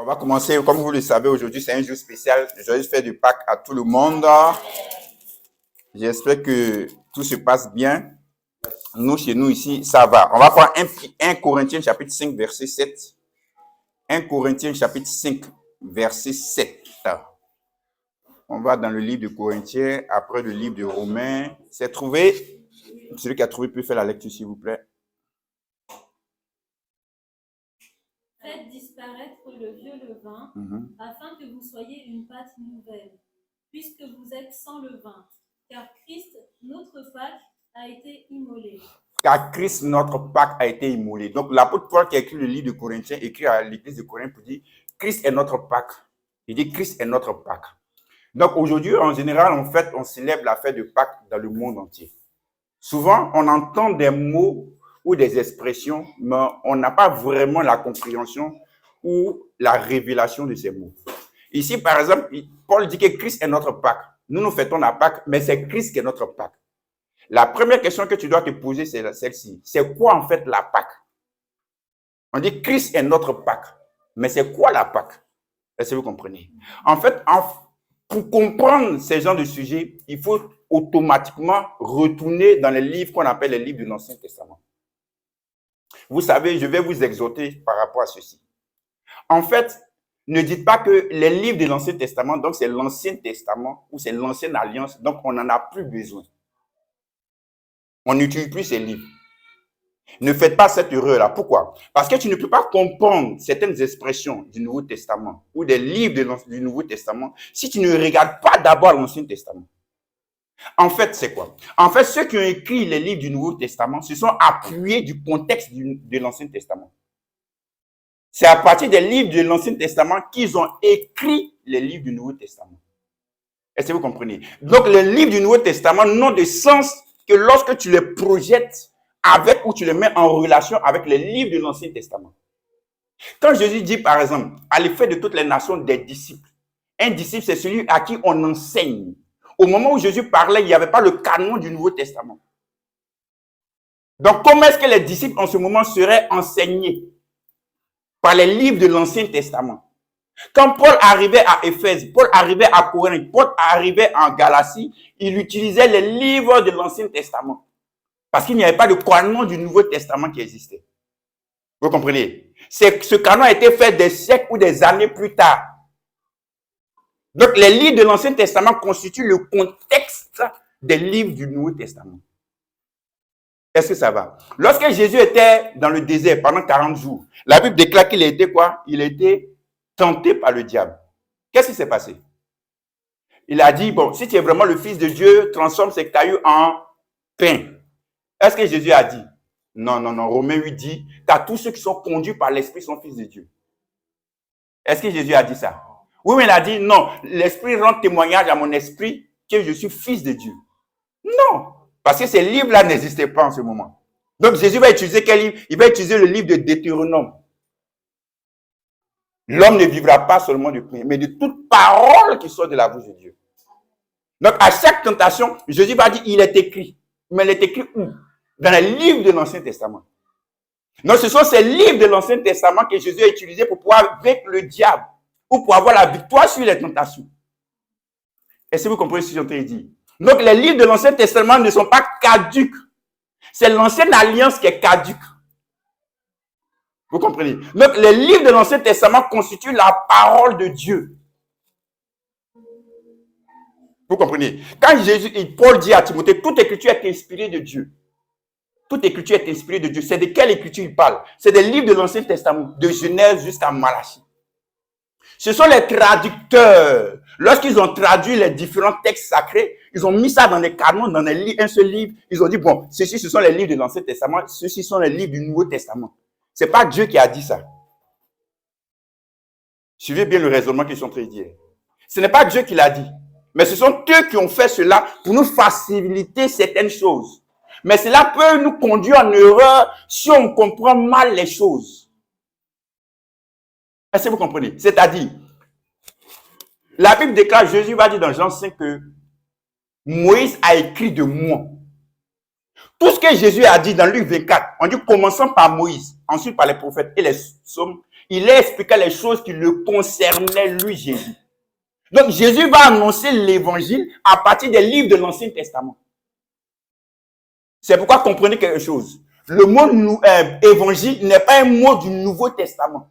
On va commencer, comme vous le savez, aujourd'hui c'est un jour spécial. Joyeux fête de Pâques à tout le monde. J'espère que tout se passe bien. Nous, chez nous ici, ça va. On va prendre 1 Corinthiens chapitre 5, verset 7. 1 Corinthiens chapitre 5, verset 7. On va dans le livre de Corinthiens, après le livre de Romains. C'est trouvé. Celui qui a trouvé peut faire la lecture, s'il vous plaît. Faites disparaître le vieux levain, afin que vous soyez une pâte nouvelle, puisque vous êtes sans levain, car Christ, notre Pâque, a été immolé. Car Christ, notre Pâque, a été immolé. Donc, l'apôtre Paul qui a écrit le livre de Corinthiens, écrit à l'église de Corinthe pour dire, Christ est notre Pâque. Il dit, Christ est notre Pâque. Donc, aujourd'hui, en général, en fait, on célèbre la fête de Pâques dans le monde entier. Souvent, on entend des mots ou des expressions, mais on n'a pas vraiment la compréhension ou la révélation de ces mots. Ici, par exemple, Paul dit que Christ est notre Pâque. Nous fêtons la Pâque, mais c'est Christ qui est notre Pâque. La première question que tu dois te poser, c'est celle-ci. C'est quoi en fait la Pâque? On dit Christ est notre Pâque, mais c'est quoi la Pâque? Est-ce que vous comprenez? En fait, pour comprendre ces genres de sujets, il faut automatiquement retourner dans les livres qu'on appelle les livres de l'Ancien Testament. Vous savez, je vais vous exhorter par rapport à ceci. En fait, ne dites pas que les livres de l'Ancien Testament, donc c'est l'Ancien Testament ou c'est l'Ancienne Alliance, donc on n'en a plus besoin. On n'utilise plus ces livres. Ne faites pas cette erreur-là. Pourquoi? Parce que tu ne peux pas comprendre certaines expressions du Nouveau Testament ou des livres du Nouveau Testament si tu ne regardes pas d'abord l'Ancien Testament. En fait, c'est quoi? En fait, ceux qui ont écrit les livres du Nouveau Testament se sont appuyés du contexte de l'Ancien Testament. C'est à partir des livres de l'Ancien Testament qu'ils ont écrit les livres du Nouveau Testament. Est-ce que vous comprenez? Donc, les livres du Nouveau Testament n'ont de sens que lorsque tu les projettes avec ou tu les mets en relation avec les livres de l'Ancien Testament. Quand Jésus dit, par exemple, à l'effet de toutes les nations des disciples, un disciple, c'est celui à qui on enseigne. Au moment où Jésus parlait, il n'y avait pas le canon du Nouveau Testament. Donc, comment est-ce que les disciples en ce moment seraient enseignés? Par les livres de l'Ancien Testament. Quand Paul arrivait à Éphèse, Paul arrivait à Corinthe, Paul arrivait en Galatie, il utilisait les livres de l'Ancien Testament. Parce qu'il n'y avait pas de canon du Nouveau Testament qui existait. Vous comprenez? Ce canon a été fait des siècles ou des années plus tard. Donc, les livres de l'Ancien Testament constituent le contexte des livres du Nouveau Testament. Est-ce que ça va? Lorsque Jésus était dans le désert pendant 40 jours, la Bible déclare qu'il a été quoi? Il a été tenté par le diable. Qu'est-ce qui s'est passé? Il a dit, bon, si tu es vraiment le Fils de Dieu, transforme ces cailloux en pain. Est-ce que Jésus a dit? Non. Romains 8 dit, car tous ceux qui sont conduits par l'Esprit sont fils de Dieu. Est-ce que Jésus a dit ça? Oui, mais il a dit, non, l'Esprit rend témoignage à mon esprit que je suis fils de Dieu. Non, parce que ces livres-là n'existaient pas en ce moment. Donc, Jésus va utiliser quel livre? Il va utiliser le livre de Deutéronome. L'homme ne vivra pas seulement de pain, mais de toute parole qui sort de la bouche de Dieu. Donc, à chaque tentation, Jésus va dire, il est écrit. Mais il est écrit où? Dans les livres de l'Ancien Testament. Donc, ce sont ces livres de l'Ancien Testament que Jésus a utilisés pour pouvoir vaincre le diable ou pour avoir la victoire sur les tentations. Est-ce que vous comprenez ce que j'ai en train de dire? Donc, les livres de l'Ancien Testament ne sont pas caduques. C'est l'Ancienne Alliance qui est caduque. Vous comprenez? Donc, les livres de l'Ancien Testament constituent la parole de Dieu. Vous comprenez? Quand Paul dit à Timothée, toute écriture est inspirée de Dieu. Toute écriture est inspirée de Dieu. C'est de quelle écriture il parle? C'est des livres de l'Ancien Testament, de Genèse jusqu'à Malachie. Ce sont les traducteurs. Lorsqu'ils ont traduit les différents textes sacrés, ils ont mis ça dans des canons, dans un seul livre. Ils ont dit, bon, ceci, ce sont les livres de l'Ancien Testament, ceci sont les livres du Nouveau Testament. Ce n'est pas Dieu qui a dit ça. Suivez bien le raisonnement qu'ils sont en train de dire. Ce n'est pas Dieu qui l'a dit. Mais ce sont eux qui ont fait cela pour nous faciliter certaines choses. Mais cela peut nous conduire en erreur si on comprend mal les choses. Est-ce que vous comprenez? C'est-à-dire, la Bible déclare, Jésus va dire dans Jean 5 que Moïse a écrit de moi. Tout ce que Jésus a dit dans Luc 24, on dit commençant par Moïse, ensuite par les prophètes et les psaumes, Il a expliqué les choses qui le concernaient, lui, Jésus. Donc, Jésus va annoncer l'évangile à partir des livres de l'Ancien Testament. C'est pourquoi comprenez quelque chose. Le mot évangile n'est pas un mot du Nouveau Testament.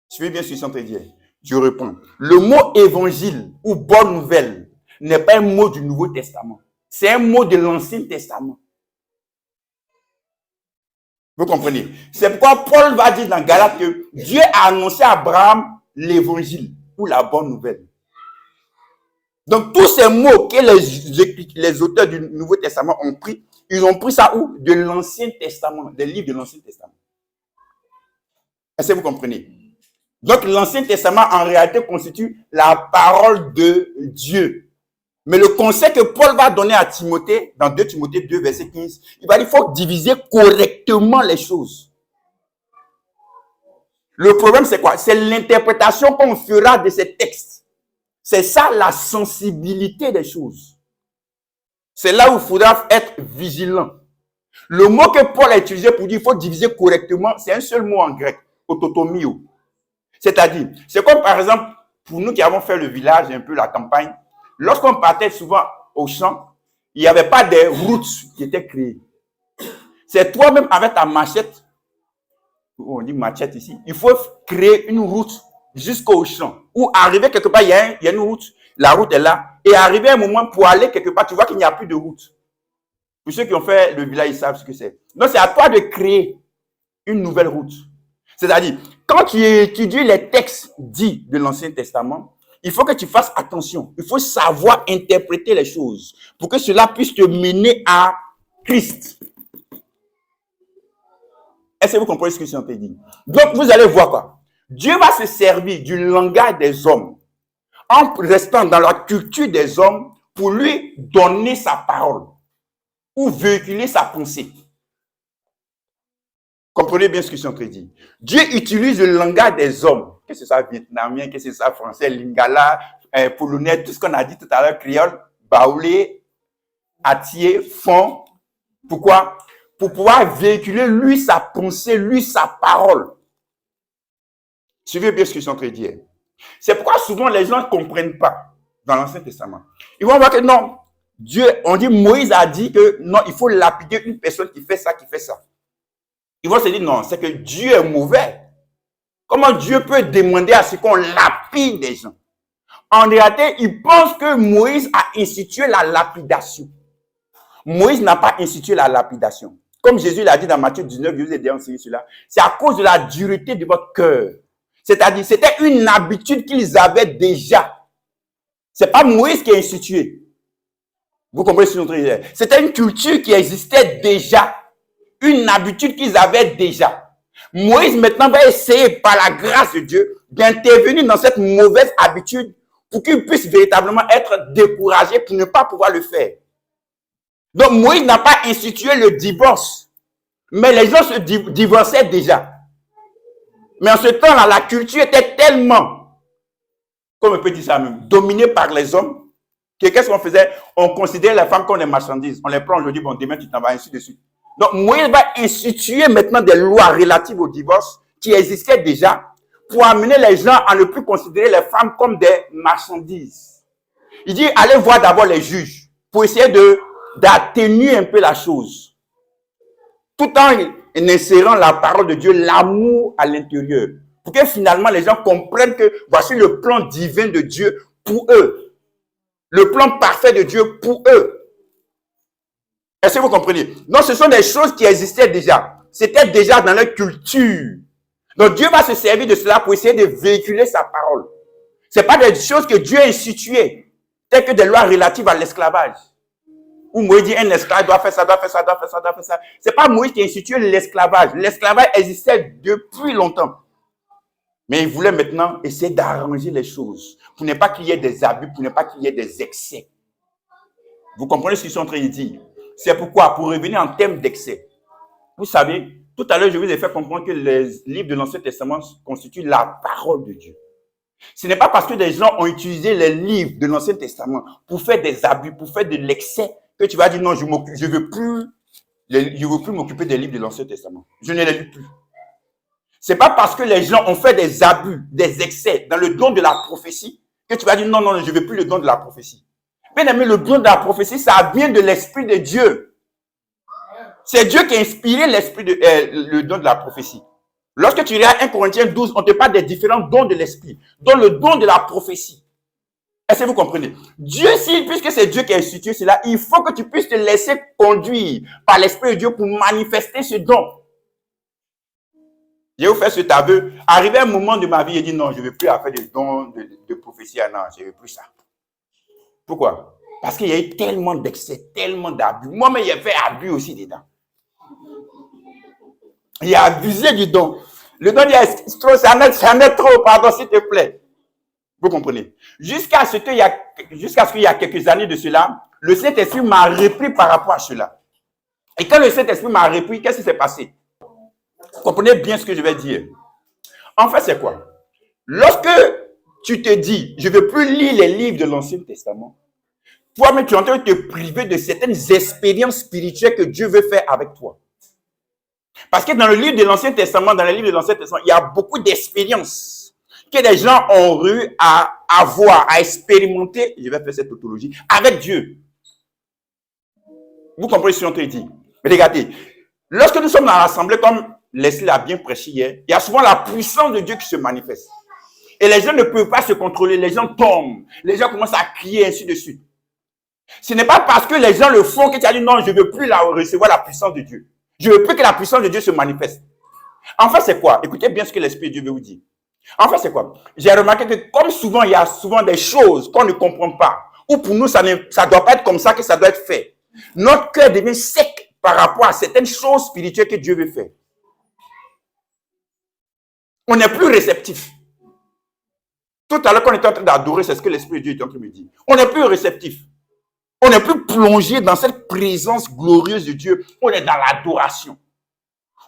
Suivez bien ce que je suis en train de dire. Je réponds. Le mot évangile ou bonne nouvelle n'est pas un mot du Nouveau Testament. C'est un mot de l'Ancien Testament. Vous comprenez? C'est pourquoi Paul va dire dans Galates que Dieu a annoncé à Abraham l'évangile ou la bonne nouvelle. Donc, tous ces mots que les auteurs du Nouveau Testament ont pris, ils ont pris ça où? De l'Ancien Testament, des livres de l'Ancien Testament. Est-ce que vous comprenez? Donc, l'Ancien Testament, en réalité, constitue la parole de Dieu. Mais le conseil que Paul va donner à Timothée, dans 2 Timothée 2, verset 15, il va dire qu'il faut diviser correctement les choses. Le problème, c'est quoi? C'est l'interprétation qu'on fera de ces textes. C'est ça la sensibilité des choses. C'est là où il faudra être vigilant. Le mot que Paul a utilisé pour dire qu'il faut diviser correctement, c'est un seul mot en grec, autotomio. C'est-à-dire, c'est comme par exemple, pour nous qui avons fait le village, un peu la campagne, lorsqu'on partait souvent au champ, il n'y avait pas de routes qui étaient créées. C'est toi-même avec ta machette, on dit machette ici, il faut créer une route jusqu'au champ. Ou arriver quelque part, il y a une route, la route est là, et arriver un moment pour aller quelque part, tu vois qu'il n'y a plus de route. Pour ceux qui ont fait le village, ils savent ce que c'est. Donc, c'est à toi de créer une nouvelle route. C'est-à-dire, quand tu étudies les textes dits de l'Ancien Testament, il faut que tu fasses attention. Il faut savoir interpréter les choses pour que cela puisse te mener à Christ. Est-ce que vous comprenez ce que je suis en train de dire? Donc, vous allez voir quoi? Dieu va se servir du langage des hommes en restant dans la culture des hommes pour lui donner sa parole ou véhiculer sa pensée. Comprenez bien ce que je suis en train de dire. Dieu utilise le langage des hommes, que ce soit vietnamien, que ce soit français, lingala, polonais, tout ce qu'on a dit tout à l'heure, créole, baoulé, atié, fond. Pourquoi? Pour pouvoir véhiculer lui sa pensée, lui sa parole. Suivez bien ce que je suis en train de dire. C'est pourquoi souvent les gens ne comprennent pas dans l'Ancien Testament. Ils vont voir que non, Dieu, on dit Moïse a dit que non, il faut lapider une personne qui fait ça, qui fait ça. Ils vont se dire non, c'est que Dieu est mauvais. Comment Dieu peut demander à ce qu'on lapide des gens? En réalité, ils pensent que Moïse a institué la lapidation. Moïse n'a pas institué la lapidation. Comme Jésus l'a dit dans Matthieu 19, je vous ai déjà enseigné cela. C'est à cause de la dureté de votre cœur. C'est-à-dire, c'était une habitude qu'ils avaient déjà. Ce n'est pas Moïse qui a institué. Vous comprenez ce que je veux dire? C'était une culture qui existait déjà. Une habitude qu'ils avaient déjà. Moïse maintenant va essayer par la grâce de Dieu d'intervenir dans cette mauvaise habitude pour qu'il puisse véritablement être découragé pour ne pas pouvoir le faire. Donc Moïse n'a pas institué le divorce, mais les gens se divorçaient déjà. Mais en ce temps-là, la culture était tellement, comme on peut dire ça même, dominée par les hommes, que qu'est-ce qu'on faisait? On considérait les femmes comme des marchandises. On les prend aujourd'hui, bon, demain tu t'en vas, ainsi de suite. Donc, Moïse va instituer maintenant des lois relatives au divorce qui existaient déjà pour amener les gens à ne plus considérer les femmes comme des marchandises. Il dit, allez voir d'abord les juges pour essayer d'atténuer un peu la chose. Tout en insérant la parole de Dieu, l'amour à l'intérieur. Pour que finalement les gens comprennent que voici le plan divin de Dieu pour eux. Le plan parfait de Dieu pour eux. Est-ce que vous comprenez? Donc, ce sont des choses qui existaient déjà. C'était déjà dans leur culture. Donc, Dieu va se servir de cela pour essayer de véhiculer sa parole. Ce n'est pas des choses que Dieu a instituées, telles que des lois relatives à l'esclavage. Où Moïse dit un esclave doit faire ça, doit faire ça, doit faire ça, doit faire ça. Ce n'est pas Moïse qui a institué l'esclavage. L'esclavage existait depuis longtemps. Mais il voulait maintenant essayer d'arranger les choses pour ne pas qu'il y ait des abus, pour ne pas qu'il y ait des excès. Vous comprenez ce qu'ils sont en train de dire? C'est pourquoi, pour revenir en termes d'excès, vous savez, tout à l'heure, je vous ai fait comprendre que les livres de l'Ancien Testament constituent la parole de Dieu. Ce n'est pas parce que des gens ont utilisé les livres de l'Ancien Testament pour faire des abus, pour faire de l'excès, que tu vas dire non, je ne veux plus m'occuper des livres de l'Ancien Testament. Je ne les lis plus. C'est pas parce que les gens ont fait des abus, des excès dans le don de la prophétie que tu vas dire non, non, je ne veux plus le don de la prophétie. Bien aimé, le don de la prophétie, ça vient de l'Esprit de Dieu. C'est Dieu qui a inspiré le don de la prophétie. Lorsque tu regardes 1 Corinthiens 12, on te parle des différents dons de l'Esprit, dont le don de la prophétie. Est-ce que vous comprenez? Dieu, puisque c'est Dieu qui a institué cela, il faut que tu puisses te laisser conduire par l'Esprit de Dieu pour manifester ce don. Je vais vous faire cet aveu. Arrivé un moment de ma vie, j'ai dit non, je ne veux plus faire des dons de prophétie. Non, je ne veux plus ça. Pourquoi? Parce qu'il y a eu tellement d'excès, tellement d'abus. Moi-même, j'ai fait abus aussi dedans. Il a abusé du don. Le don, ça en est trop, pardon, s'il te plaît. Vous comprenez? Jusqu'à ce qu'il y a quelques années de cela, le Saint-Esprit m'a repris par rapport à cela. Et quand le Saint-Esprit m'a repris, qu'est-ce qui s'est passé? Vous comprenez bien ce que je vais dire. En fait, c'est quoi? Lorsque tu te dis, je ne veux plus lire les livres de l'Ancien Testament, toi-même, tu es en train de te priver de certaines expériences spirituelles que Dieu veut faire avec toi. Parce que dans le livre de l'Ancien Testament, il y a beaucoup d'expériences que les gens ont eu à avoir, à expérimenter, je vais faire cette tautologie, avec Dieu. Vous comprenez ce que je te dis? Mais regardez, lorsque nous sommes dans l'assemblée, comme Leslie l'a bien prêché hier, il y a souvent la puissance de Dieu qui se manifeste. Et les gens ne peuvent pas se contrôler, les gens tombent, les gens commencent à crier, ainsi de suite. Ce n'est pas parce que les gens le font que tu as dit non, je ne veux plus recevoir la puissance de Dieu. Je ne veux plus que la puissance de Dieu se manifeste. En fait, c'est quoi? Écoutez bien ce que l'Esprit de Dieu veut vous dire. En fait, c'est quoi? J'ai remarqué que comme souvent, il y a souvent des choses qu'on ne comprend pas, ou pour nous, ça ne doit pas être comme ça que ça doit être fait. Notre cœur devient sec par rapport à certaines choses spirituelles que Dieu veut faire. On n'est plus réceptif. Tout à l'heure, quand on était en train d'adorer, c'est ce que l'Esprit de Dieu est en train de me dire. On n'est plus réceptif. On n'est plus plongé dans cette présence glorieuse de Dieu. On est dans l'adoration.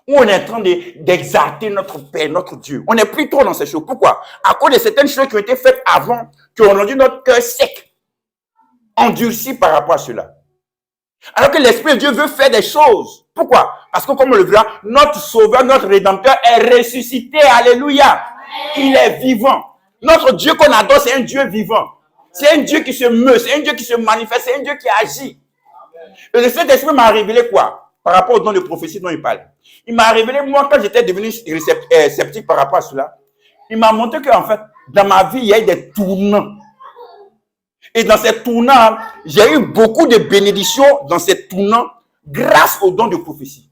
On est en train d'exalter notre Père, notre Dieu. On n'est plus trop dans ces choses. Pourquoi? À cause de certaines choses qui ont été faites avant, qui ont rendu notre cœur sec, endurci par rapport à cela. Alors que l'Esprit de Dieu veut faire des choses. Pourquoi? Parce que comme on le verra, notre Sauveur, notre Rédempteur est ressuscité. Alléluia. Il est vivant. Notre Dieu qu'on adore, c'est un Dieu vivant. C'est un Dieu qui se meut, c'est un Dieu qui se manifeste, c'est un Dieu qui agit. Et le Saint-Esprit m'a révélé quoi? Par rapport au don de prophétie dont il parle. Il m'a révélé, moi, quand j'étais devenu sceptique par rapport à cela, il m'a montré qu'en fait, dans ma vie, il y a eu des tournants. Et dans ces tournants, j'ai eu beaucoup de bénédictions dans ces tournants grâce au don de prophétie.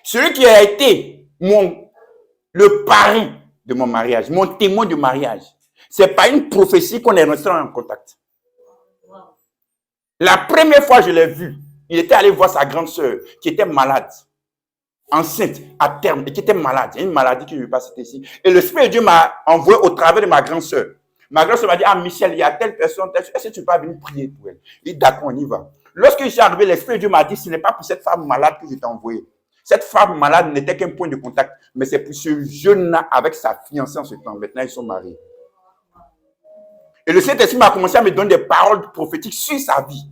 Celui qui a été le parrain de mon mariage, mon témoin de mariage, c'est pas une prophétie qu'on est resté en contact. La première fois que je l'ai vu, il était allé voir sa grande sœur qui était malade, enceinte, à terme, et qui était malade. Il y a une maladie que je ne vais pas citer ici. Et le Spirit de Dieu m'a envoyé au travers de ma grande sœur. Ma grande sœur m'a dit, ah Michel, il y a telle personne, est-ce que tu peux pas venir prier pour elle? Il dit, d'accord, on y va. Lorsque je suis arrivé, l'Esprit de Dieu m'a dit, ce n'est pas pour cette femme malade que je t'ai envoyé. Cette femme malade n'était qu'un point de contact, mais c'est pour ce jeune-là avec sa fiancée en ce temps. Maintenant, ils sont mariés. Et le Saint-Esprit m'a commencé à me donner des paroles prophétiques sur sa vie.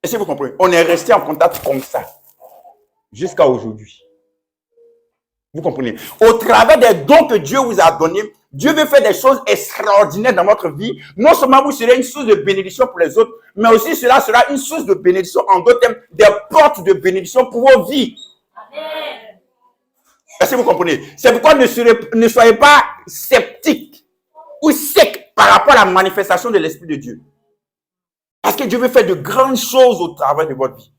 Est-ce que vous comprenez? On est resté en contact comme ça, jusqu'à aujourd'hui. Vous comprenez? Au travers des dons que Dieu vous a donnés, Dieu veut faire des choses extraordinaires dans votre vie. Non seulement vous serez une source de bénédiction pour les autres, mais aussi cela sera une source de bénédiction, en d'autres termes, des portes de bénédiction pour vos vies. Amen. Est-ce que vous comprenez? C'est pourquoi ne soyez pas sceptiques ou secs par rapport à la manifestation de l'Esprit de Dieu. Parce que Dieu veut faire de grandes choses au travers de votre vie.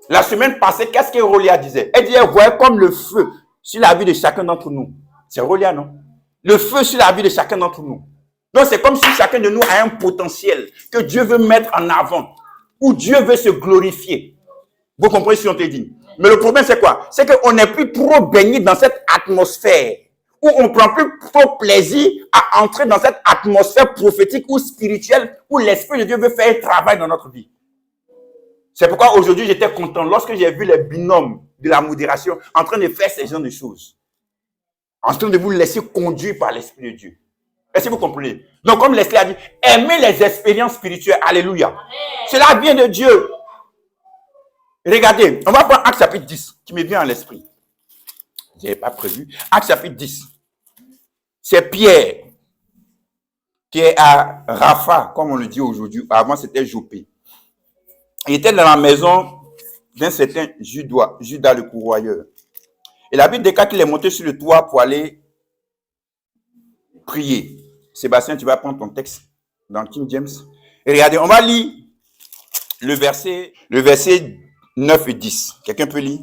La semaine passée, qu'est-ce que Rolia disait? Elle disait, voyez comme le feu sur la vie de chacun d'entre nous. C'est Rolia, non? Le feu sur la vie de chacun d'entre nous. Donc, c'est comme si chacun de nous a un potentiel que Dieu veut mettre en avant, où Dieu veut se glorifier. Vous comprenez ce qu'on te dit? Mais le problème, c'est quoi? C'est qu'on n'est plus trop baigné dans cette atmosphère, où on ne prend plus trop plaisir à entrer dans cette atmosphère prophétique ou spirituelle, où l'Esprit de Dieu veut faire un travail dans notre vie. C'est pourquoi aujourd'hui, j'étais content lorsque j'ai vu les binômes de la modération en train de faire ces genres de choses. En train de vous laisser conduire par l'Esprit de Dieu. Est-ce que vous comprenez? Donc, comme Leslie a dit, aimez les expériences spirituelles. Alléluia. Amen. Cela vient de Dieu. Regardez, on va prendre Actes chapitre 10, qui me vient à l'esprit. Je n'avais pas prévu. Actes chapitre 10. C'est Pierre qui est à Rapha, comme on le dit aujourd'hui. Avant, c'était Jopé. Il était dans la maison d'un certain Judas le pourvoyeur. Et la Bible déclare qu'il est monté sur le toit pour aller prier. Sébastien, tu vas prendre ton texte dans King James. Et regardez, on va lire le verset 9 et 10. Quelqu'un peut lire?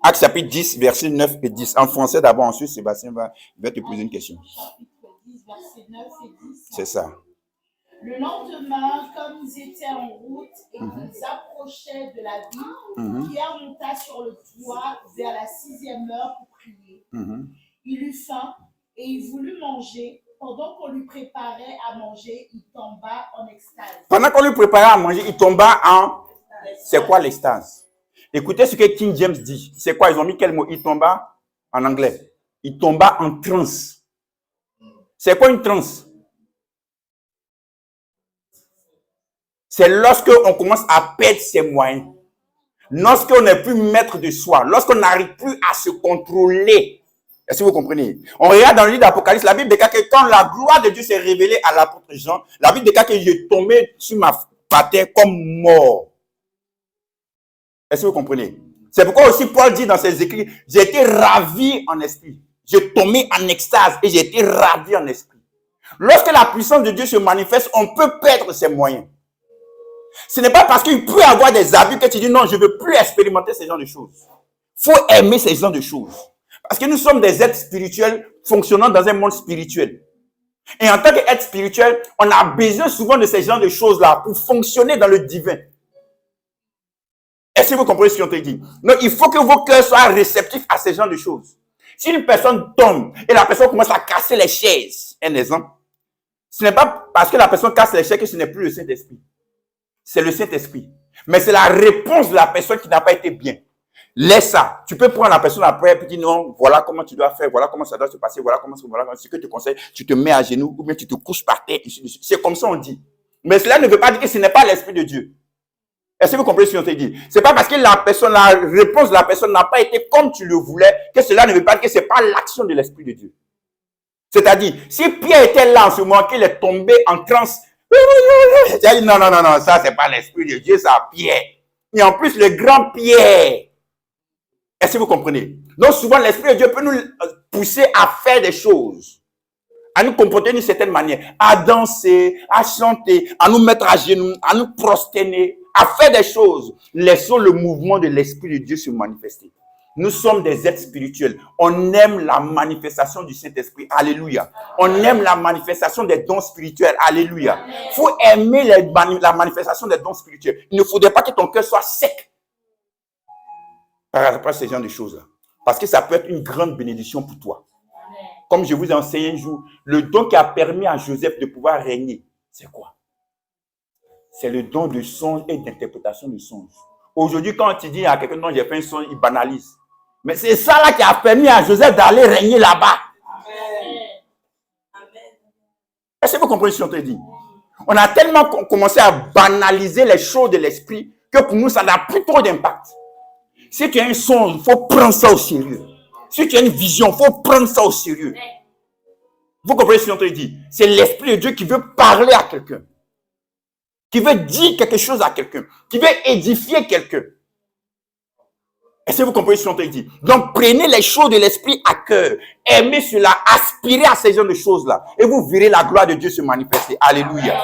Actes chapitre 10, versets 9 et 10. En français d'abord, ensuite Sébastien va te poser une question. Chapitre 10, versets 9 et 10. C'est ça. Le lendemain, comme ils étaient en route et qu'ils approchaient de la ville, Pierre monta sur le toit vers la 6e heure pour prier. Il eut faim et il voulut manger. Pendant qu'on lui préparait à manger, il tomba en extase. Pendant qu'on lui préparait à manger, il tomba en... C'est quoi l'extase? Écoutez ce que King James dit. C'est quoi? Ils ont mis quel mot? Il tomba en anglais. Il tomba en transe. C'est quoi une transe? C'est lorsque on commence à perdre ses moyens. Lorsqu'on n'est plus maître de soi. Lorsqu'on n'arrive plus à se contrôler. Est-ce que vous comprenez? On regarde dans le livre d'Apocalypse, la Bible déclare que quand la gloire de Dieu s'est révélée à l'apôtre Jean, la Bible déclare que je tombais sur ma terre comme mort. Est-ce que vous comprenez? C'est pourquoi aussi Paul dit dans ses écrits, j'ai été ravi en esprit. Je tombais en extase et j'ai été ravi en esprit. Lorsque la puissance de Dieu se manifeste, on peut perdre ses moyens. Ce n'est pas parce qu'il peut y avoir des abus que tu dis non, je ne veux plus expérimenter ce genre de choses. Il faut aimer ce genre de choses. Parce que nous sommes des êtres spirituels fonctionnant dans un monde spirituel. Et en tant qu'être spirituel, on a besoin souvent de ces genres de choses-là pour fonctionner dans le divin. Est-ce que vous comprenez ce qu'on te dit? Donc, il faut que vos cœurs soient réceptifs à ces genres de choses. Si une personne tombe et la personne commence à casser les chaises, un exemple, ce n'est pas parce que la personne casse les chaises que ce n'est plus le Saint-Esprit. C'est le Saint-Esprit. Mais c'est la réponse de la personne qui n'a pas été bien. Laisse ça. Tu peux prendre la personne après et dire non, voilà comment tu dois faire, voilà comment ça doit se passer, voilà ce que tu conseilles, tu te mets à genoux ou bien tu te couches par terre. C'est comme ça on dit. Mais cela ne veut pas dire que ce n'est pas l'Esprit de Dieu. Est-ce que vous comprenez ce qu'on te dit? C'est pas parce que la réponse de la personne n'a pas été comme tu le voulais que cela ne veut pas dire que ce n'est pas l'action de l'Esprit de Dieu. C'est-à-dire, si Pierre était là en ce moment, qu'il est tombé en transe, non, ça c'est pas l'Esprit de Dieu, ça Pierre. Et en plus, le grand Pierre. Est-ce que vous comprenez? Donc souvent, l'Esprit de Dieu peut nous pousser à faire des choses, à nous comporter d'une certaine manière, à danser, à chanter, à nous mettre à genoux, à nous prosterner, à faire des choses. Laissons le mouvement de l'Esprit de Dieu se manifester. Nous sommes des êtres spirituels. On aime la manifestation du Saint-Esprit. Alléluia. On aime la manifestation des dons spirituels. Alléluia. Il faut aimer la manifestation des dons spirituels. Il ne faudrait pas que ton cœur soit sec par rapport à ces genres de choses-là. Parce que ça peut être une grande bénédiction pour toi. Comme je vous ai enseigné un jour, le don qui a permis à Joseph de pouvoir régner, c'est quoi? C'est le don de songe et d'interprétation de songes. Aujourd'hui, quand tu dis à quelqu'un dont j'ai fait un songe, il banalise. Mais c'est ça là qui a permis à Joseph d'aller régner là-bas. Est-ce que vous comprenez ce qu'on te dit? On a tellement commencé à banaliser les choses de l'esprit que pour nous, ça n'a plus trop d'impact. Si tu as un songe, il faut prendre ça au sérieux. Si tu as une vision, il faut prendre ça au sérieux. Vous comprenez ce qu'on te dit? C'est l'Esprit de Dieu qui veut parler à quelqu'un. Qui veut dire quelque chose à quelqu'un. Qui veut édifier quelqu'un. Est-ce que vous comprenez ce qu'on te dit? Donc, prenez les choses de l'Esprit à cœur. Aimez cela. Aspirez à ces genres de choses-là. Et vous verrez la gloire de Dieu se manifester. Alléluia.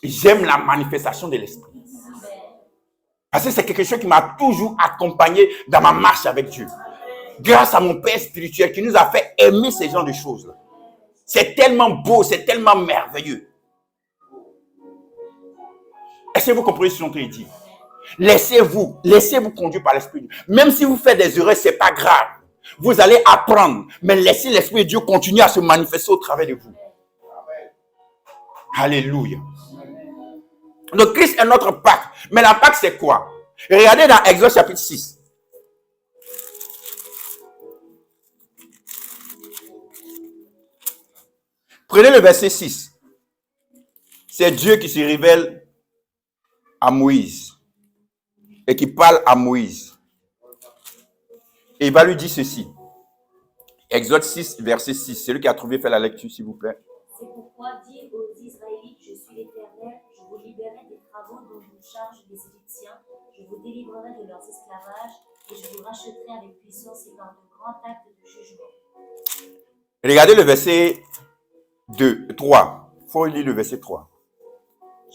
J'aime la manifestation de l'Esprit. Parce que c'est quelque chose qui m'a toujours accompagné dans ma marche avec Dieu. Grâce à mon Père spirituel qui nous a fait aimer ces genres de choses-là. C'est tellement beau, c'est tellement merveilleux. Est-ce que vous comprenez ce qu'on te dit? Laissez-vous conduire par l'Esprit de Dieu. Même si vous faites des erreurs, ce n'est pas grave. Vous allez apprendre. Mais laissez l'Esprit de Dieu continuer à se manifester au travers de vous. Alléluia. Donc Christ est notre Pâque. Mais la Pâque, c'est quoi? Regardez dans Exode chapitre 6. Prenez le verset 6. C'est Dieu qui se révèle à Moïse. et qui parle à Moïse. Et il va lui dire ceci. Exode 6, verset 6. Celui qui a trouvé, fait la lecture, s'il vous plaît. C'est pourquoi dis aux Israélites, je suis l'Éternel, je vous libérerai des travaux dont vous chargent les Égyptiens, je vous délivrerai de leurs esclavages et je vous racheterai avec puissance et par de grands actes de jugement. Regardez le verset 3. Il faut lire le verset 3.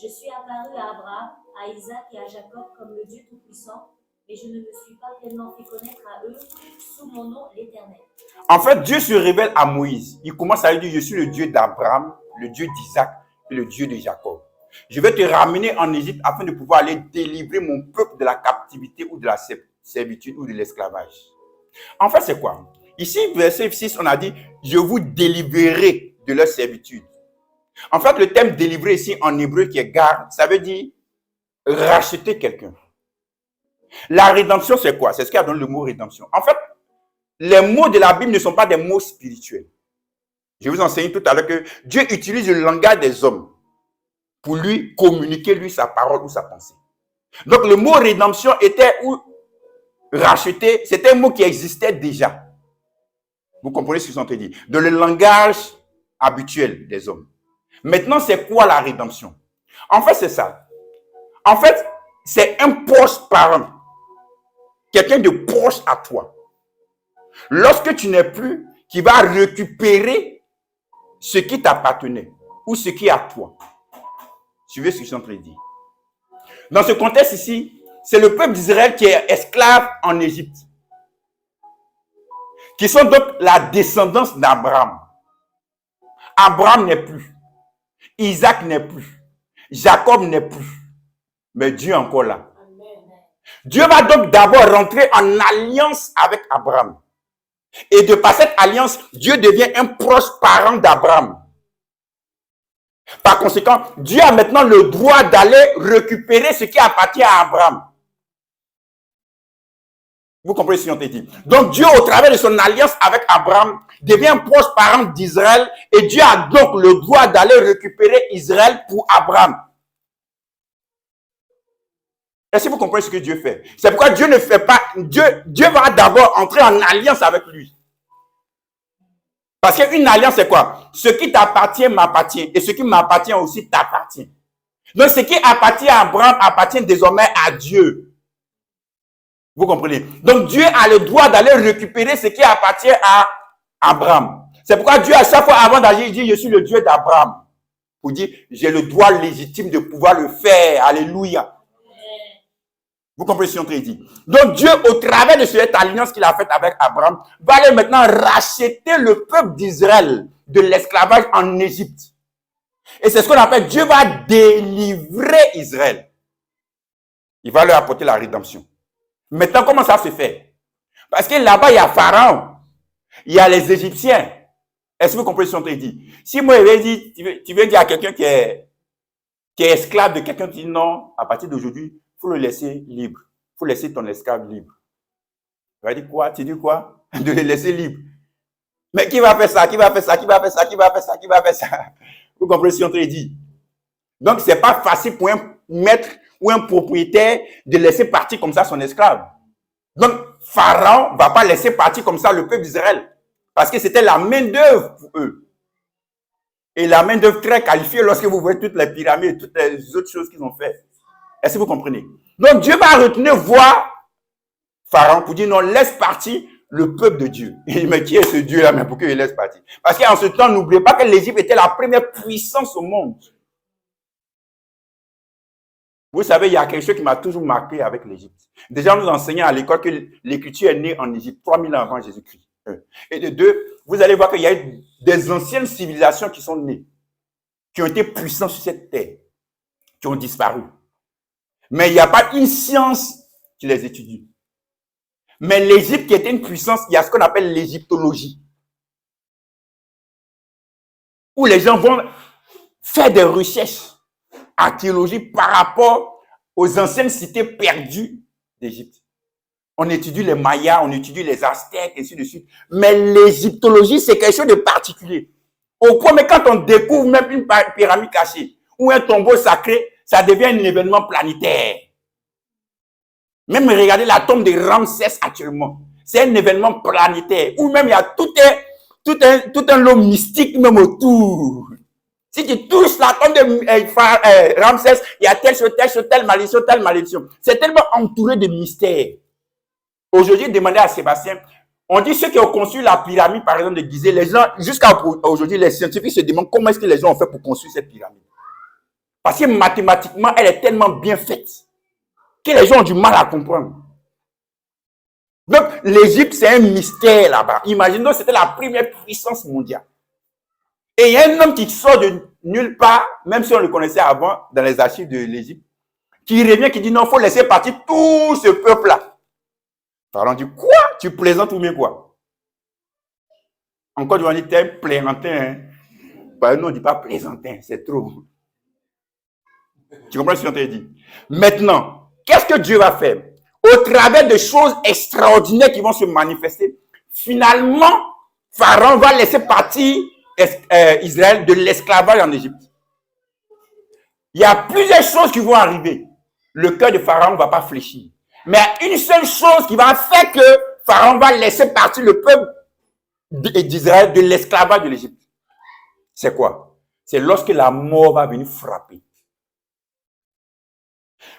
Je suis apparu à Abraham, à Isaac et à Jacob comme le Dieu Tout-Puissant, mais je ne me suis pas pleinement fait connaître à eux sous mon nom l'Éternel. En fait, Dieu se révèle à Moïse. Il commence à lui dire, je suis le Dieu d'Abraham, le Dieu d'Isaac et le Dieu de Jacob. Je vais te ramener en Égypte afin de pouvoir aller délivrer mon peuple de la captivité ou de la servitude ou de l'esclavage. En fait, c'est quoi? Ici, verset 6, on a dit, je vous délivrerai de leur servitude. En fait, le terme délivrer ici en hébreu qui est gar, ça veut dire racheter quelqu'un. La rédemption, c'est quoi? C'est ce qui a donné le mot rédemption. En fait, les mots de la Bible ne sont pas des mots spirituels. Je vous enseigne tout à l'heure que Dieu utilise le langage des hommes pour lui communiquer, lui, sa parole ou sa pensée. Donc, le mot rédemption était ou racheter, c'était un mot qui existait déjà. Vous comprenez ce que je suis en train de dire? Dans le langage habituel des hommes. Maintenant, c'est quoi la rédemption? En fait, c'est ça. En fait, c'est un proche parent. Quelqu'un de proche à toi. Lorsque tu n'es plus, qui va récupérer ce qui t'appartenait ou ce qui est à toi. Suivez ce que je suis en train de dire. Dans ce contexte ici, c'est le peuple d'Israël qui est esclave en Égypte. Qui sont donc la descendance d'Abraham. Abraham n'est plus. Isaac n'est plus. Jacob n'est plus. Mais Dieu est encore là. Dieu va donc d'abord rentrer en alliance avec Abraham. Et de par cette alliance, Dieu devient un proche parent d'Abraham. Par conséquent, Dieu a maintenant le droit d'aller récupérer ce qui appartient à Abraham. Vous comprenez ce qu'on te dit? Donc Dieu, au travers de son alliance avec Abraham, devient un proche parent d'Israël et Dieu a donc le droit d'aller récupérer Israël pour Abraham. Est-ce que vous comprenez ce que Dieu fait? C'est pourquoi Dieu ne fait pas... Dieu va d'abord entrer en alliance avec lui. Parce qu'une alliance, c'est quoi? Ce qui t'appartient m'appartient. Et ce qui m'appartient aussi t'appartient. Donc, ce qui appartient à Abraham appartient désormais à Dieu. Vous comprenez? Donc, Dieu a le droit d'aller récupérer ce qui appartient à Abraham. C'est pourquoi Dieu, à chaque fois, avant d'agir, il dit, je suis le Dieu d'Abraham. Pour dire, j'ai le droit légitime de pouvoir le faire. Alléluia. Vous comprenez ce qu'on dit? Donc Dieu, au travers de cette alliance qu'il a faite avec Abraham, va aller maintenant racheter le peuple d'Israël de l'esclavage en Égypte. Et c'est ce qu'on appelle, Dieu va délivrer Israël. Il va leur apporter la rédemption. Maintenant, comment ça se fait? Parce que là-bas, il y a Pharaon, il y a les Égyptiens. Est-ce que vous comprenez ce qu'on dit? Si moi, je dis, tu viens dire à quelqu'un qui est esclave de quelqu'un qui dit non, à partir d'aujourd'hui, il faut le laisser libre. Il faut laisser ton esclave libre. Tu vas dire quoi? Tu dis quoi? De le laisser libre. Mais qui va faire ça? Qui va faire ça? Qui va faire ça? Qui va faire ça? Qui va faire ça? Vous comprenez ce qu'on te dit? Donc, c'est pas facile pour un maître ou un propriétaire de laisser partir comme ça son esclave. Donc, Pharaon va pas laisser partir comme ça le peuple d'Israël. Parce que c'était la main-d'œuvre pour eux. Et la main-d'œuvre très qualifiée lorsque vous voyez toutes les pyramides, toutes les autres choses qu'ils ont fait. Est-ce que vous comprenez? Donc Dieu va retenir voir Pharaon pour dire non, laisse partir le peuple de Dieu. Et mais qui est ce Dieu-là, mais pour qu'il laisse partir? Parce qu'en ce temps, n'oubliez pas que l'Égypte était la première puissance au monde. Vous savez, il y a quelque chose qui m'a toujours marqué avec l'Égypte. Déjà, nous enseignons à l'école que l'Écriture est née en Égypte 3000 ans avant Jésus-Christ. Et de deux, vous allez voir qu'il y a eu des anciennes civilisations qui sont nées, qui ont été puissantes sur cette terre, qui ont disparu. Mais il n'y a pas une science qui les étudie. Mais l'Égypte qui était une puissance, il y a ce qu'on appelle l'égyptologie. Où les gens vont faire des recherches archéologiques par rapport aux anciennes cités perdues d'Égypte. On étudie les Mayas, on étudie les Aztèques, et ainsi de suite. Mais l'égyptologie, c'est quelque chose de particulier. Au point, mais quand on découvre même une pyramide cachée ou un tombeau sacré, ça devient un événement planétaire. Même regardez la tombe de Ramsès actuellement. C'est un événement planétaire où même il y a tout un lot mystique même autour. Si tu touches la tombe de Ramsès, il y a telle malédiction. C'est tellement entouré de mystères. Aujourd'hui, demandez à Sébastien, on dit ceux qui ont construit la pyramide, par exemple, de Gizeh, les gens, jusqu'à aujourd'hui, les scientifiques se demandent comment est-ce que les gens ont fait pour construire cette pyramide. Parce que mathématiquement, elle est tellement bien faite que les gens ont du mal à comprendre. Donc, l'Égypte, c'est un mystère là-bas. Imaginons, c'était la première puissance mondiale. Et il y a un homme qui sort de nulle part, même si on le connaissait avant, dans les archives de l'Égypte, qui revient, qui dit non, il faut laisser partir tout ce peuple-là. Pharaon dit, quoi? Tu plaisantes ou bien quoi? Encore du dit, t'es un plaisantin. Hein? Bah, non, on ne dit pas plaisantin, c'est trop. Tu comprends ce qu'on t'a dit? Maintenant, qu'est-ce que Dieu va faire? Au travers de choses extraordinaires qui vont se manifester, finalement, Pharaon va laisser partir Israël de l'esclavage en Égypte. Il y a plusieurs choses qui vont arriver. Le cœur de Pharaon ne va pas fléchir. Mais il y a une seule chose qui va faire que Pharaon va laisser partir le peuple d'Israël de l'esclavage de l'Égypte. C'est quoi? C'est lorsque la mort va venir frapper.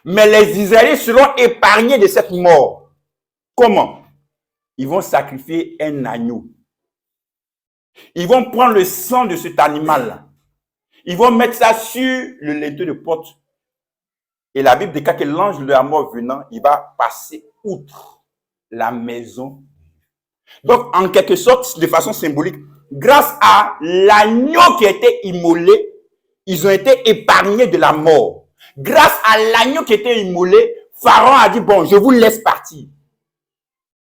Mais les Israéliens seront épargnés de cette mort. Comment? Ils vont sacrifier un agneau. Ils vont prendre le sang de cet animal-là. Ils vont mettre ça sur le linteau de porte. Et la Bible déclare que l'ange de la mort venant, il va passer outre la maison. Donc, en quelque sorte, de façon symbolique, grâce à l'agneau qui a été immolé, ils ont été épargnés de la mort. Grâce à l'agneau qui a été immolé, Pharaon a dit, bon, je vous laisse partir.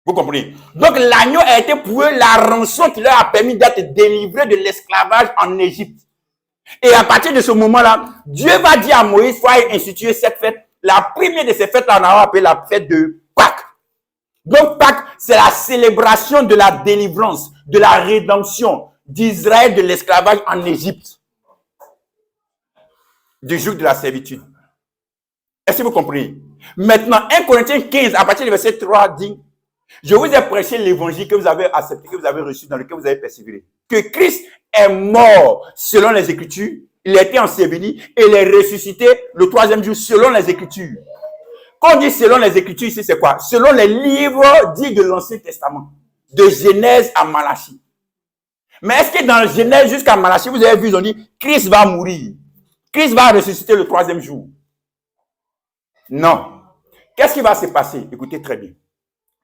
Vous comprenez? Donc, l'agneau a été pour eux la rançon qui leur a permis d'être délivrés de l'esclavage en Égypte. Et à partir de ce moment-là, Dieu va dire à Moïse, il faut instituer cette fête. La première de ces fêtes-là, on a appelé la fête de Pâques. Donc, Pâques, c'est la célébration de la délivrance, de la rédemption d'Israël de l'esclavage en Égypte. Du joug de la servitude. Est-ce que vous comprenez? Maintenant, 1 Corinthiens 15, à partir du verset 3, dit, je vous ai prêché l'évangile que vous avez accepté, que vous avez reçu, dans lequel vous avez persévéré. Que Christ est mort selon les Écritures, il a été enseveli et il est ressuscité le troisième jour selon les Écritures. Quand on dit selon les Écritures ici, c'est quoi? Selon les livres dits de l'Ancien Testament, de Genèse à Malachie. Mais est-ce que dans Genèse jusqu'à Malachie, vous avez vu, ils ont dit, Christ va mourir. Christ va ressusciter le troisième jour. Non. Qu'est-ce qui va se passer? Écoutez très bien.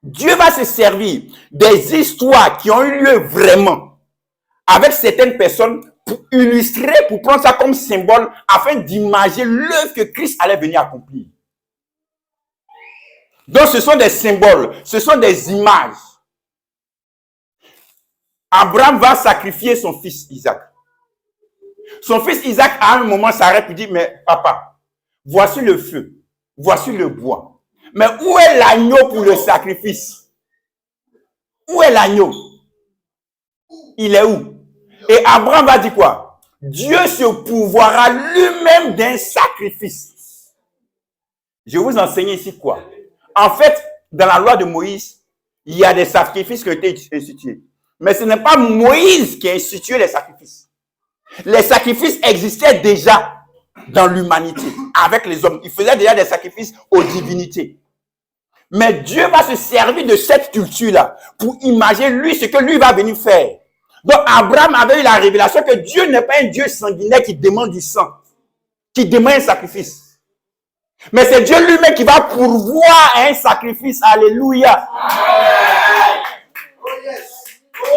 Dieu va se servir des histoires qui ont eu lieu vraiment avec certaines personnes pour illustrer, pour prendre ça comme symbole afin d'imager l'œuvre que Christ allait venir accomplir. Donc ce sont des symboles, ce sont des images. Abraham va sacrifier son fils Isaac. Son fils Isaac à un moment s'arrête et dit, mais papa, voici le feu, voici le bois. Mais où est l'agneau pour le sacrifice? Où est l'agneau? Il est où? Et Abraham va dire quoi? Dieu se pourvoira lui-même d'un sacrifice. Je vais vous enseigner ici quoi? En fait, dans la loi de Moïse, il y a des sacrifices qui ont été institués. Mais ce n'est pas Moïse qui a institué les sacrifices. Les sacrifices existaient déjà dans l'humanité, avec les hommes. Il faisait déjà des sacrifices aux divinités. Mais Dieu va se servir de cette culture-là pour imaginer lui ce que lui va venir faire. Donc Abraham avait eu la révélation que Dieu n'est pas un Dieu sanguinaire qui demande du sang, qui demande un sacrifice. Mais c'est Dieu lui-même qui va pourvoir un sacrifice. Alléluia.